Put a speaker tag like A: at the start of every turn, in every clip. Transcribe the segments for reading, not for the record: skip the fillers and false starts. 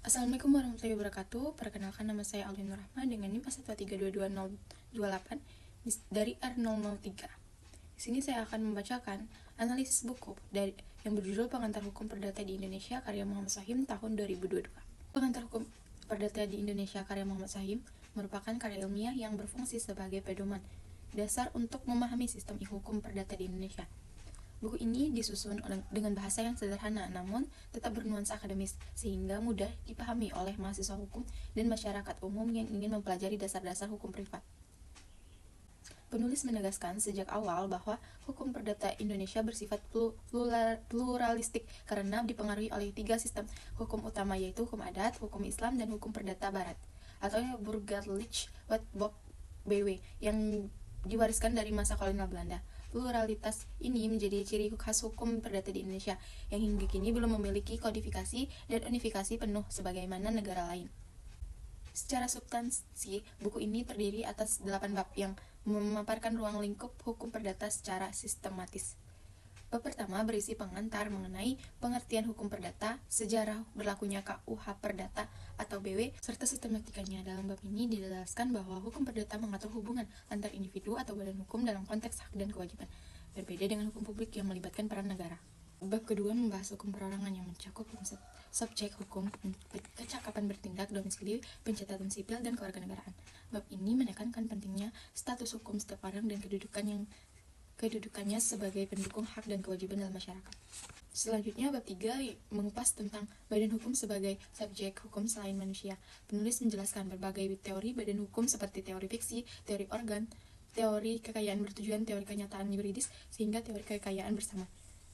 A: Assalamualaikum warahmatullahi wabarakatuh. Perkenalkan, nama saya Alvin Rahma dengan NIM 1322028 dari R003. Di sini saya akan membacakan analisis buku yang berjudul Pengantar Hukum Perdata di Indonesia karya Muhammad Sahim tahun 2022. Pengantar Hukum Perdata di Indonesia karya Muhammad Sahim merupakan karya ilmiah yang berfungsi sebagai pedoman dasar untuk memahami sistem hukum perdata di Indonesia. Buku ini disusun dengan bahasa yang sederhana namun tetap bernuansa akademis sehingga mudah dipahami oleh mahasiswa hukum dan masyarakat umum yang ingin mempelajari dasar-dasar hukum privat. Penulis menegaskan sejak awal bahwa hukum perdata Indonesia bersifat pluralistik karena dipengaruhi oleh 3 sistem hukum utama, yaitu hukum adat, hukum Islam, dan hukum perdata barat atau Burgerlijk Wetboek BW yang diwariskan dari masa kolonial Belanda. Pluralitas ini menjadi ciri khas hukum perdata di Indonesia yang hingga kini belum memiliki kodifikasi dan unifikasi penuh sebagaimana negara lain. Secara substansi, buku ini terdiri atas 8 bab yang memaparkan ruang lingkup hukum perdata secara sistematis. Bab pertama berisi pengantar mengenai pengertian hukum perdata, sejarah berlakunya KUH Perdata atau BW, serta sistematikanya. Dalam bab ini dijelaskan bahwa hukum perdata mengatur hubungan antar individu atau badan hukum dalam konteks hak dan kewajiban, berbeda dengan hukum publik yang melibatkan peran negara. Bab kedua membahas hukum perorangan yang mencakup subjek hukum, kecakapan bertindak, domisili, pencatatan sipil, dan kewarganegaraan. Bab ini menekankan pentingnya status hukum setiap orang dan kedudukannya sebagai pendukung hak dan kewajiban dalam masyarakat. Selanjutnya, bab 3 mengupas tentang badan hukum sebagai subjek hukum selain manusia. Penulis menjelaskan berbagai teori badan hukum seperti teori fiksi, teori organ, teori kekayaan bertujuan, teori kenyataan yuridis, sehingga teori kekayaan bersama.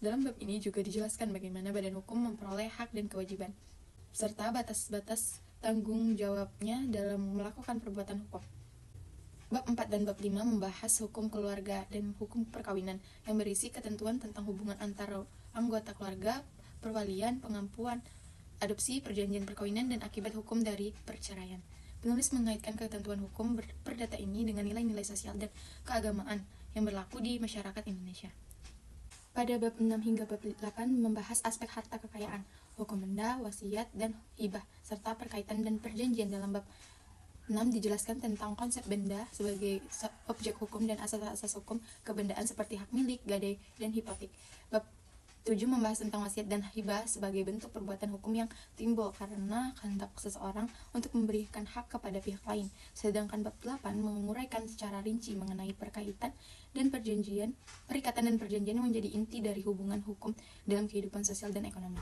A: Dalam bab ini juga dijelaskan bagaimana badan hukum memperoleh hak dan kewajiban, serta batas-batas tanggung jawabnya dalam melakukan perbuatan hukum. Bab 4 dan bab 5 membahas hukum keluarga dan hukum perkawinan yang berisi ketentuan tentang hubungan antara anggota keluarga, perwalian, pengampuan, adopsi, perjanjian perkawinan, dan akibat hukum dari perceraian. Penulis mengaitkan ketentuan hukum perdata ini dengan nilai-nilai sosial dan keagamaan yang berlaku di masyarakat Indonesia. Pada bab 6 hingga bab 8 membahas aspek harta kekayaan, hukum benda, wasiat, dan hibah, serta perkaitan dan perjanjian. Dalam bab 6 dijelaskan tentang konsep benda sebagai objek hukum dan asas-asas hukum kebendaan seperti hak milik, gadai, dan hipotek. Bab 7 membahas tentang wasiat dan hibah sebagai bentuk perbuatan hukum yang timbul karena kehendak seseorang untuk memberikan hak kepada pihak lain. Sedangkan bab 8 menguraikan secara rinci mengenai perikatan dan perjanjian yang menjadi inti dari hubungan hukum dalam kehidupan sosial dan ekonomi.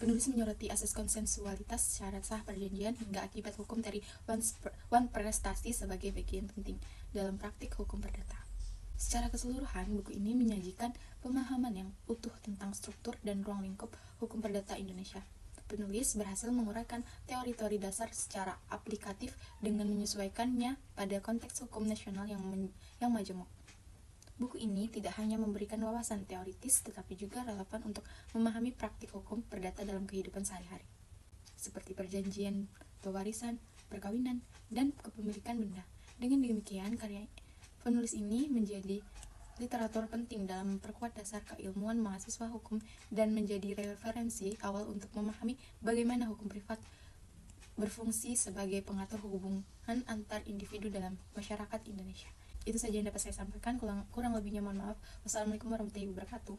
A: Penulis menyoroti asas konsensualitas, syarat sah perjanjian, hingga akibat hukum dari one prestasi sebagai bagian penting dalam praktik hukum perdata. Secara keseluruhan, buku ini menyajikan pemahaman yang utuh tentang struktur dan ruang lingkup hukum perdata Indonesia. Penulis berhasil menguraikan teori-teori dasar secara aplikatif dengan menyesuaikannya pada konteks hukum nasional yang majemuk. Buku ini tidak hanya memberikan wawasan teoritis, tetapi juga relevan untuk memahami praktik hukum perdata dalam kehidupan sehari-hari, seperti perjanjian, pewarisan, perkawinan, dan kepemilikan benda. Dengan demikian, karya penulis ini menjadi literatur penting dalam memperkuat dasar keilmuan mahasiswa hukum dan menjadi referensi awal untuk memahami bagaimana hukum privat berfungsi sebagai pengatur hubungan antar individu dalam masyarakat Indonesia. Itu saja yang dapat saya sampaikan, kurang lebihnya mohon maaf. Wassalamualaikum warahmatullahi wabarakatuh.